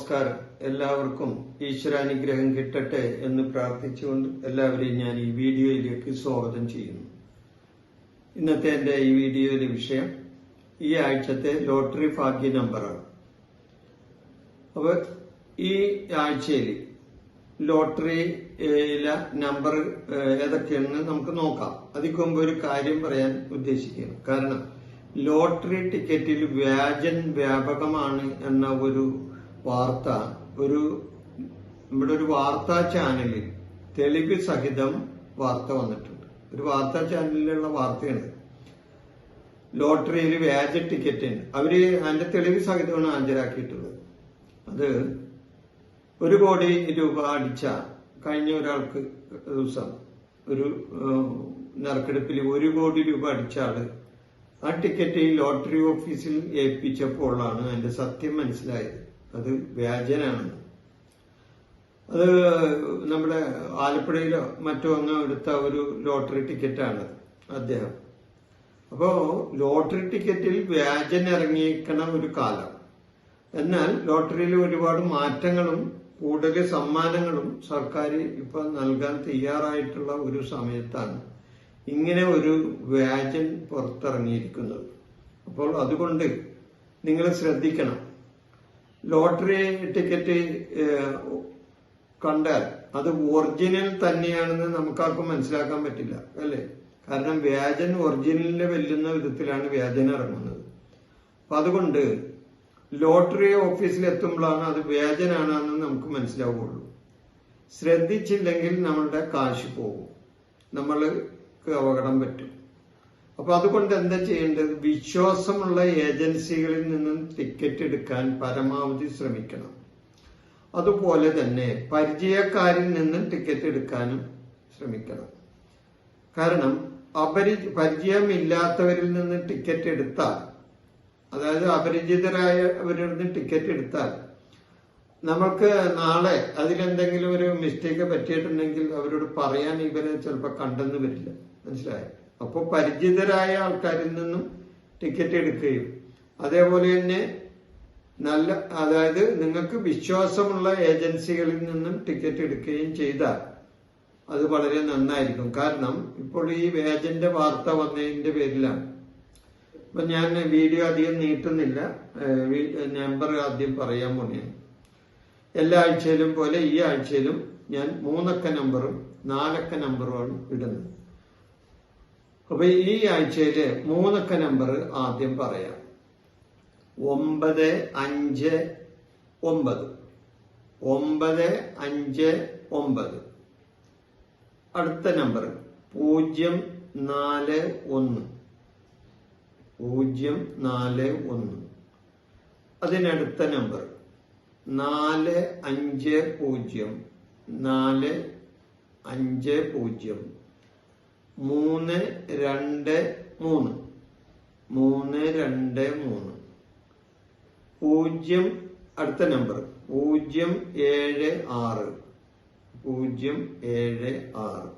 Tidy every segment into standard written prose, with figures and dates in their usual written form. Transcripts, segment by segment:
നമസ്കാരം. എല്ലാവർക്കും ഈശ്വരാനുഗ്രഹം കിട്ടട്ടെ എന്ന് പ്രാർത്ഥിച്ചുകൊണ്ട് എല്ലാവരെയും ഞാൻ ഈ വീഡിയോയിലേക്ക് സ്വാഗതം ചെയ്യുന്നു. ഇന്നത്തെ എൻ്റെ ഈ വീഡിയോയിലെ വിഷയം ഈ ആഴ്ചത്തെ ലോട്ടറി ഭാഗ്യ നമ്പറാണ്. അപ്പോൾ ഈ ആഴ്ചയിൽ ലോട്ടറിയിലെ നമ്പർ ഏതൊക്കെയാണെന്ന് നമുക്ക് നോക്കാം. അതിന് മുമ്പ് ഒരു കാര്യം പറയാൻ ഉദ്ദേശിക്കുന്നു. കാരണം ലോട്ടറി ടിക്കറ്റിൽ വ്യാജൻ വ്യാപകമാണ് എന്ന ഒരു വാർത്ത നമ്മുടെ ഒരു വാർത്താ ചാനലിൽ തെളിവ് സഹിതം വാർത്ത വന്നിട്ടുണ്ട്. ഒരു വാർത്താ ചാനലിലുള്ള വാർത്തയാണ്. ലോട്ടറിയിൽ വ്യാജ ടിക്കറ്റ് അവര് അതിന്റെ തെളിവ് സഹിതമാണ് ഹാജരാക്കിയിട്ടുള്ളത്. അത് 1 കോടി രൂപ അടിച്ച കഴിഞ്ഞ ഒരാൾക്ക് ദിവസം ഒരു നറുക്കെടുപ്പിൽ 1 കോടി രൂപ അടിച്ച ആള് ആ ടിക്കറ്റ് ഈ ലോട്ടറി ഓഫീസിൽ ഏൽപ്പിച്ചപ്പോഴാണ് അതിന്റെ സത്യം മനസ്സിലായത്. അത് വ്യാജനാണെന്ന്. അത് നമ്മുടെ ആലപ്പുഴയിലോ മറ്റോ ഒന്ന് എടുത്ത ഒരു ലോട്ടറി ടിക്കറ്റാണ് അദ്ദേഹം. അപ്പോ ലോട്ടറി ടിക്കറ്റിൽ വ്യാജൻ ഇറങ്ങിയിരിക്കണ ഒരു കാലം. എന്നാൽ ലോട്ടറിയിൽ ഒരുപാട് മാറ്റങ്ങളും കൂടുതൽ സമ്മാനങ്ങളും സർക്കാർ ഇപ്പൊ നൽകാൻ തയ്യാറായിട്ടുള്ള ഒരു സമയത്താണ് ഇങ്ങനെ ഒരു വ്യാജൻ പുറത്തിറങ്ങിയിരിക്കുന്നത്. അപ്പോൾ അതുകൊണ്ട് നിങ്ങൾ ശ്രദ്ധിക്കണം. ലോട്ടറി ടിക്കറ്റ് കണ്ടാൽ അത് ഒറിജിനൽ തന്നെയാണെന്ന് നമുക്കാർക്കും മനസ്സിലാക്കാൻ പറ്റില്ല, അല്ലേ? കാരണം വ്യാജൻ ഒറിജിനലിനെ വെല്ലുന്ന വിധത്തിലാണ് വ്യാജൻ ഇറങ്ങുന്നത്. അപ്പൊ അതുകൊണ്ട് ലോട്ടറി ഓഫീസിൽ എത്തുമ്പോഴാണ് അത് വ്യാജനാണെന്ന് നമുക്ക് മനസ്സിലാവുകയുള്ളൂ. ശ്രദ്ധിച്ചില്ലെങ്കിൽ നമ്മളുടെ കാശ് പോകും, നമ്മൾക്ക് അപകടം പറ്റും. അപ്പൊ അതുകൊണ്ട് എന്താ ചെയ്യേണ്ടത്? വിശ്വാസമുള്ള ഏജൻസികളിൽ നിന്നും ടിക്കറ്റ് എടുക്കാൻ പരമാവധി ശ്രമിക്കണം. അതുപോലെ തന്നെ പരിചയക്കാരിൽ നിന്നും ടിക്കറ്റ് എടുക്കാനും ശ്രമിക്കണം. കാരണം പരിചയമില്ലാത്തവരിൽ നിന്ന് ടിക്കറ്റ് എടുത്താൽ, അതായത് അപരിചിതരായവരിൽ നിന്ന് ടിക്കറ്റ് എടുത്താൽ നമുക്ക് നാളെ അതിലെന്തെങ്കിലും ഒരു മിസ്റ്റേക്ക് പറ്റിയിട്ടുണ്ടെങ്കിൽ അവരോട് പറയാൻ ഇവരെ ചിലപ്പോൾ കണ്ടെന്ന് വരില്ല. മനസ്സിലായോ? അപ്പോൾ പരിചിതരായ ആൾക്കാരിൽ നിന്നും ടിക്കറ്റ് എടുക്കുകയും അതേപോലെ തന്നെ അതായത് നിങ്ങൾക്ക് വിശ്വാസമുള്ള ഏജൻസികളിൽ നിന്നും ടിക്കറ്റ് എടുക്കുകയും ചെയ്താൽ അത് വളരെ നന്നായിരിക്കും. കാരണം ഇപ്പോൾ ഈ വ്യാജന്റെ വാർത്ത വന്നതിന്റെ പേരിലാണ്. അപ്പൊ ഞാൻ വീഡിയോ അധികം നീട്ടുന്നില്ല, നമ്പർ ആദ്യം പറയാൻ പോണെയാണ്. എല്ലാ ആഴ്ചയിലും പോലെ ഈ ആഴ്ചയിലും ഞാൻ 3 അക്ക നമ്പറും 4 അക്ക നമ്പറുമാണ് ഇടുന്നത്. അപ്പൊ ഈ ആഴ്ചയില് 3 അക്ക നമ്പർ ആദ്യം പറയാം. 959 959. അടുത്ത നമ്പർ 041 041. അതിനടുത്ത നമ്പർ 450 450 323 323.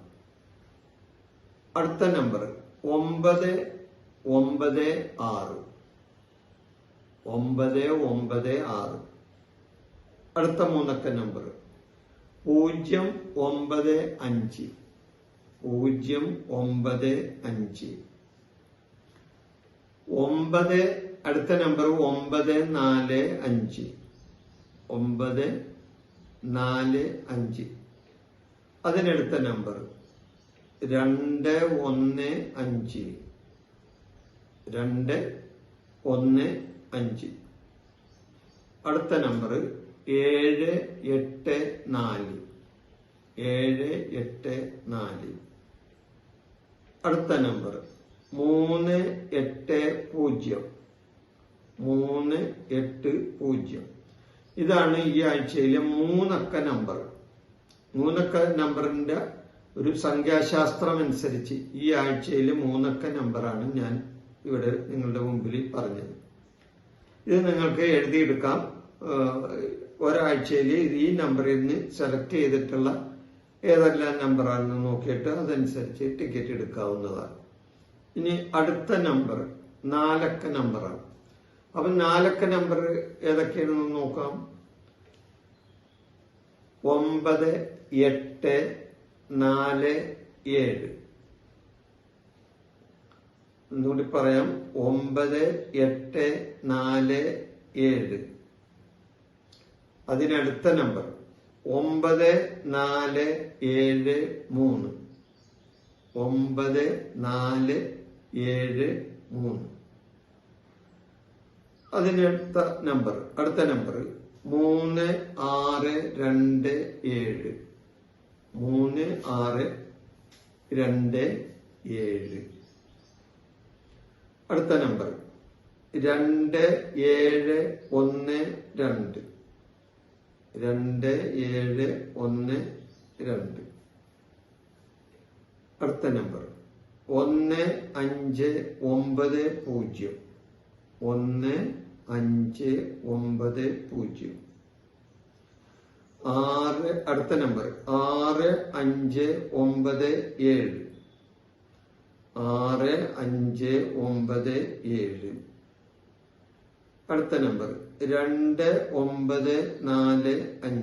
0 അടുത്ത നമ്പർ 076 076. അടുത്ത നമ്പർ 996 996. അടുത്ത 3 അക്ക നമ്പർ 095 095. 9 അടുത്ത നമ്പർ 945 945. അതിനടുത്ത നമ്പർ 215 215. അടുത്ത നമ്പർ 784 784. അടുത്ത നമ്പർ 380 380. ഇതാണ് ഈ ആഴ്ചയിലെ 3 അക്ക നമ്പർ. 3 അക്ക നമ്പറിന്റെ ഒരു സംഖ്യാശാസ്ത്രം അനുസരിച്ച് ഈ ആഴ്ചയിലെ 3 അക്ക നമ്പറാണ് ഞാൻ ഇവിടെ നിങ്ങളുടെ മുമ്പിൽ പറഞ്ഞത്. ഇത് നിങ്ങൾക്ക് എഴുതിയെടുക്കാം. ഒരാഴ്ചയിൽ ഈ നമ്പറിൽ നിന്ന് സെലക്ട് ചെയ്തിട്ടുള്ള ഏതെല്ലാം നമ്പറാണെന്ന് നോക്കിയിട്ട് അതനുസരിച്ച് ടിക്കറ്റ് എടുക്കാവുന്നതാണ്. ഇനി അടുത്ത നമ്പർ 4 അക്ക നമ്പറാണ്. അപ്പൊ 4 അക്ക നമ്പർ ഏതൊക്കെയാണെന്ന് നോക്കാം. 9847. ഒന്നുകൂടി പറയാം, 9847. അതിനടുത്ത നമ്പർ 9473. 9473. അതിനടുത്ത നമ്പർ 3627. 3627. അടുത്ത നമ്പർ 2712. 2712. അടുത്ത നമ്പർ 1590. 1590. അടുത്ത നമ്പർ 6597. 6597. അടുത്ത നമ്പർ 2945. 2945. അടുത്ത നമ്പർ 2215. 2215.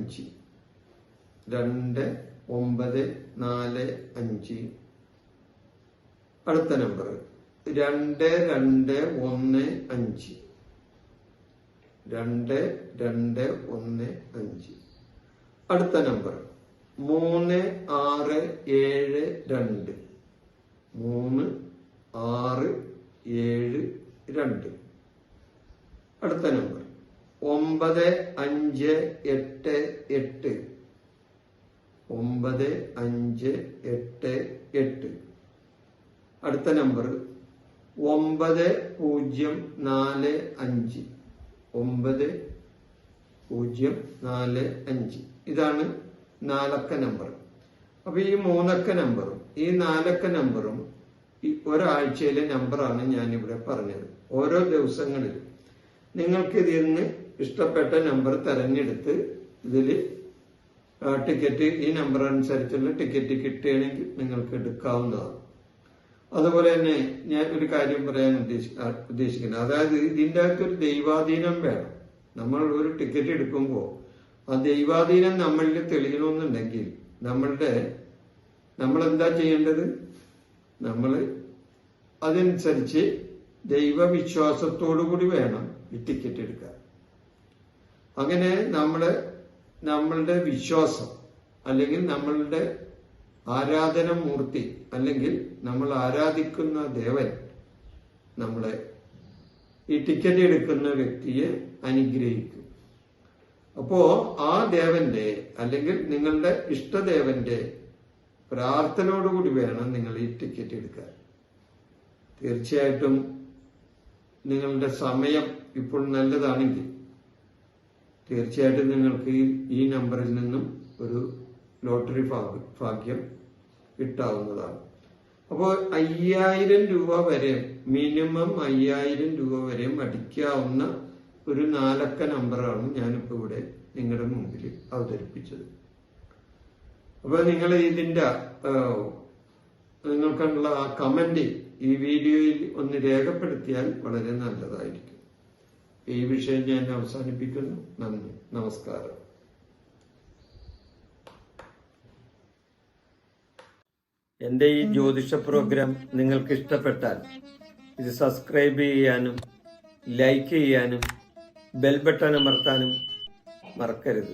അടുത്ത നമ്പർ 3672. 3672. അടുത്ത നമ്പർ 9588. 9588. അടുത്ത നമ്പർ 9045. 9045. ഇതാണ് 4 നമ്പർ. അപ്പൊ ഈ 3 നമ്പറും ഈ 4 നമ്പറും ഈ ഒരാഴ്ചയിലെ നമ്പറാണ് ഞാനിവിടെ പറഞ്ഞത്. ഓരോ ദിവസങ്ങളിൽ നിങ്ങൾക്ക് ഇതിൽ നിന്ന് ഇഷ്ടപ്പെട്ട നമ്പർ തെരഞ്ഞെടുത്ത് ഇതിൽ ടിക്കറ്റ്, ഈ നമ്പർ അനുസരിച്ചുള്ള ടിക്കറ്റ് കിട്ടുകയാണെങ്കിൽ നിങ്ങൾക്ക് എടുക്കാവുന്നതാണ്. അതുപോലെ തന്നെ ഞാൻ ഒരു കാര്യം പറയാൻ ഉദ്ദേശിക്കുന്നത്, അതായത് ഇതിൻ്റെ അകത്തൊരു ദൈവാധീനം വേണം. നമ്മൾ ഒരു ടിക്കറ്റ് എടുക്കുമ്പോൾ ആ ദൈവാധീനം നമ്മളിൽ തെളിയണമെന്നുണ്ടെങ്കിൽ നമ്മളെന്താ ചെയ്യേണ്ടത്? നമ്മൾ അതനുസരിച്ച് ദൈവവിശ്വാസത്തോടു കൂടി വേണം ഈ ടിക്കറ്റ് എടുക്കാൻ. അങ്ങനെ നമ്മളുടെ വിശ്വാസം അല്ലെങ്കിൽ നമ്മളുടെ ആരാധനമൂർത്തി അല്ലെങ്കിൽ നമ്മൾ ആരാധിക്കുന്ന ദേവൻ നമ്മളെ ഈ ടിക്കറ്റ് എടുക്കുന്ന വ്യക്തിയെ അനുഗ്രഹിക്കും. അപ്പോ ആ ദേവന്റെ അല്ലെങ്കിൽ നിങ്ങളുടെ ഇഷ്ടദേവന്റെ പ്രാർത്ഥനയോടുകൂടി വേണം നിങ്ങൾ ഈ ടിക്കറ്റ് എടുക്കാൻ. തീർച്ചയായിട്ടും നിങ്ങളുടെ സമയം ഇപ്പോൾ നല്ലതാണെങ്കിൽ തീർച്ചയായിട്ടും നിങ്ങൾക്ക് ഈ നമ്പറിൽ നിന്നും ഒരു ലോട്ടറി ഭാഗ്യം കിട്ടാവുന്നതാണ്. അപ്പോൾ 5000 രൂപ വരെ, മിനിമം 5000 രൂപ വരെ അടിക്കാവുന്ന ഒരു 4 നമ്പറാണ് ഞാനിപ്പോൾ ഇവിടെ നിങ്ങളുടെ മുമ്പിൽ അവതരിപ്പിച്ചത്. അപ്പൊ നിങ്ങൾ ഇതിന്റെ നിങ്ങൾക്കുള്ള ആ കമന്റ് ഈ വീഡിയോയിൽ ഒന്ന് രേഖപ്പെടുത്തിയാൽ വളരെ നല്ലതായിരിക്കും. ഈ വിഷയം ഞാൻ അവസാനിപ്പിക്കുന്നു. നന്ദി, നമസ്കാരം. എൻ്റെ ഈ ജ്യോതിഷ പ്രോഗ്രാം നിങ്ങൾക്ക് ഇഷ്ടപ്പെട്ടാൽ ഇത് സബ്സ്ക്രൈബ് ചെയ്യാനും ലൈക്ക് ചെയ്യാനും ബെൽ ബട്ടൺ അമർത്താനും മറക്കരുത്.